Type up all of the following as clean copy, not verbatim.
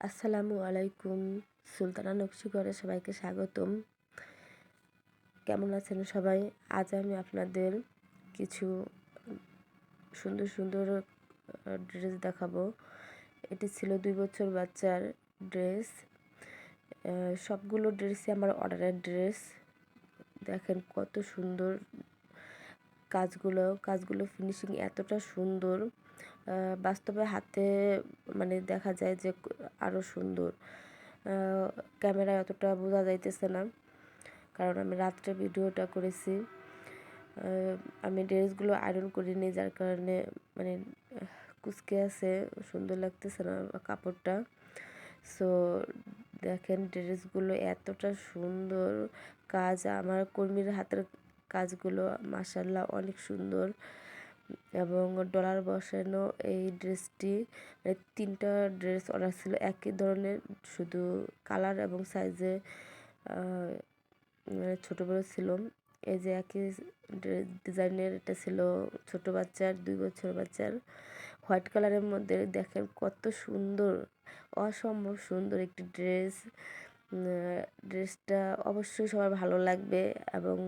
আসসালামু আলাইকুম। সুলতানা নকশিঘরে সবাইকে স্বাগতম। কেমন আছেন সবাই? আজ আমি আপনাদের কিছু সুন্দর সুন্দর ড্রেস দেখাবো। এটি ছিল 2 বছর বাচ্চার ড্রেস। সবগুলো ড্রেসই আমার অর্ডারের ড্রেস। দেখেন কত সুন্দর কাজগুলো ফিনিশিং এতটা সুন্দর। বাস্তবে হাতে মানে দেখা যায় যে আরও সুন্দর। ক্যামেরায় অতটা বোঝা যাইতেছে না, কারণ আমি রাত্রে ভিডিওটা করেছি। আমি ড্রেসগুলো আয়রন করিনি, যার কারণে মানে কুঁচকে আছে, সুন্দর লাগতেছে না কাপড়টা। সো দেখেন ড্রেসগুলো এতটা সুন্দর কাজ, আমার কর্মীর হাতের কাজগুলো মাশাআল্লাহ অনেক সুন্দর। এবং ডলার বসানো এই ড্রেসটি, 3টা ড্রেস অর্ডার ছিল একই ধরনের, শুধু কালার এবং সাইজে ছোটো বড়ো ছিল। এই যে একই ডিজাইনের, এটা ছিল ছোট বাচ্চার, 2 বছর বাচ্চার, হোয়াইট কালারের মধ্যে। দেখেন কত সুন্দর, অসম্ভব সুন্দর একটি ড্রেস। ড্রেসটা অবশ্যই সবার ভালো লাগবে এবং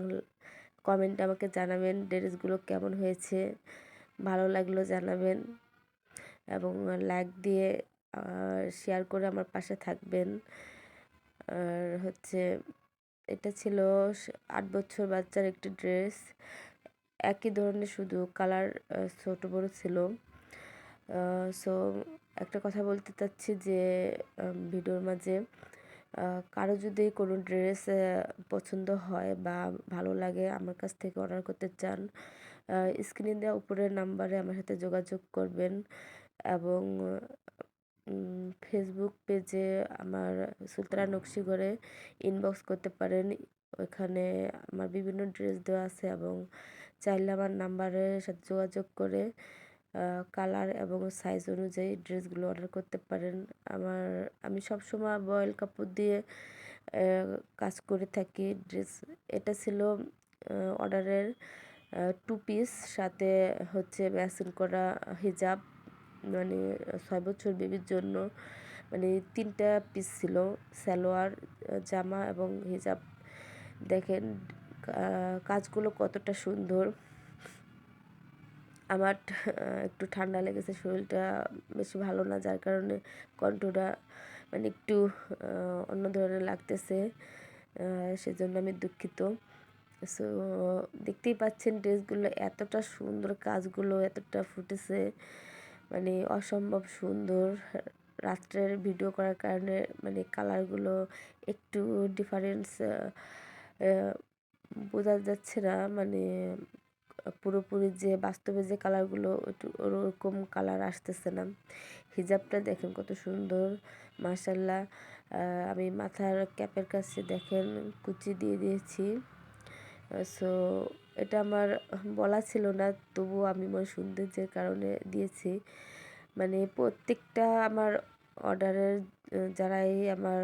কমেন্টে আমাকে জানাবেন ড্রেসগুলো কেমন হয়েছে। ভালো লাগলো জানাবেন এবং লাইক দিয়ে শেয়ার করে আমার পাশে থাকবেন। আর এটা ছিল 8 বছর বাচ্চার একটি ড্রেস, একই ধরনের, শুধু কালার ছোট বড় ছিল। সো একটা কথা বলতে চাচ্ছি যে ভিডিওর মাঝে কারো যদি কোনো ড্রেস পছন্দ হয় বা ভালো লাগে, আমার কাছ থেকে অর্ডার করতে চান, স্ক্রিনে দেওয়া উপরের নাম্বারে আমার সাথে যোগাযোগ করবেন এবং ফেসবুক পেজে আমার সুলতানা নকশিঘরে ইনবক্স করতে পারেন। ওইখানে আমার বিভিন্ন ড্রেস দেওয়া আছে এবং চাইলে আমার নাম্বারের সাথে যোগাযোগ করে কালার এবং সাইজ অনুযায়ী ড্রেসগুলো অর্ডার করতে পারেন। আমি সবসময় বয়েল কাপড় দিয়ে কাজ করে থাকি। এটা ছিল অর্ডারের 2 পিস, সাথে ম্যাচিং করা হিজাব, মানে 6 বছর বেবির জন্য, মানে 3টা পিস ছিল, সালোয়ার, জামা এবং হিজাব। দেখেন কাজগুলো কতটা সুন্দর। আমার একটু ঠান্ডা লেগেছে, শরীরটা বেশি ভালো না, যার কারণে কণ্ঠটা মানে একটু অন্য ধরনের লাগতেছে, সেজন্য আমি দুঃখিত। সো দেখতেই পাচ্ছেন ড্রেসগুলো এতটা সুন্দর, কাজগুলো এতটা ফুটেছে, মানে অসম্ভব সুন্দর। রাত্রের ভিডিও করার কারণে মানে কালারগুলো একটু ডিফারেন্স বোঝা যাচ্ছে না, মানে পুরোপুরি যে বাস্তবে যে কালারগুলো একটু ওরকম কালার আসতেছে না। হিজাবটা দেখেন কত সুন্দর, মাশাআল্লাহ। আমি মাথার ক্যাপের কাছে দেখেন কুচি দিয়ে দিয়েছি। সো এটা আমার বলা ছিল না, তবুও আমি সৌন্দর্যের কারণে দিয়েছি। মানে প্রত্যেকটা আমার অর্ডারের যারাই আমার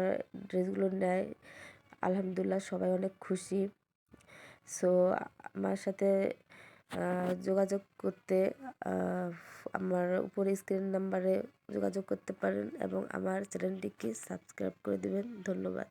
ড্রেসগুলো নেয়, আলহামদুলিল্লাহ সবাই অনেক খুশি। সো আমার সাথে যোগাযোগ করতে আমার উপরে স্ক্রিন নাম্বারে যোগাযোগ করতে পারেন এবং আমার চ্যানেলটিকে সাবস্ক্রাইব করে দেবেন। ধন্যবাদ।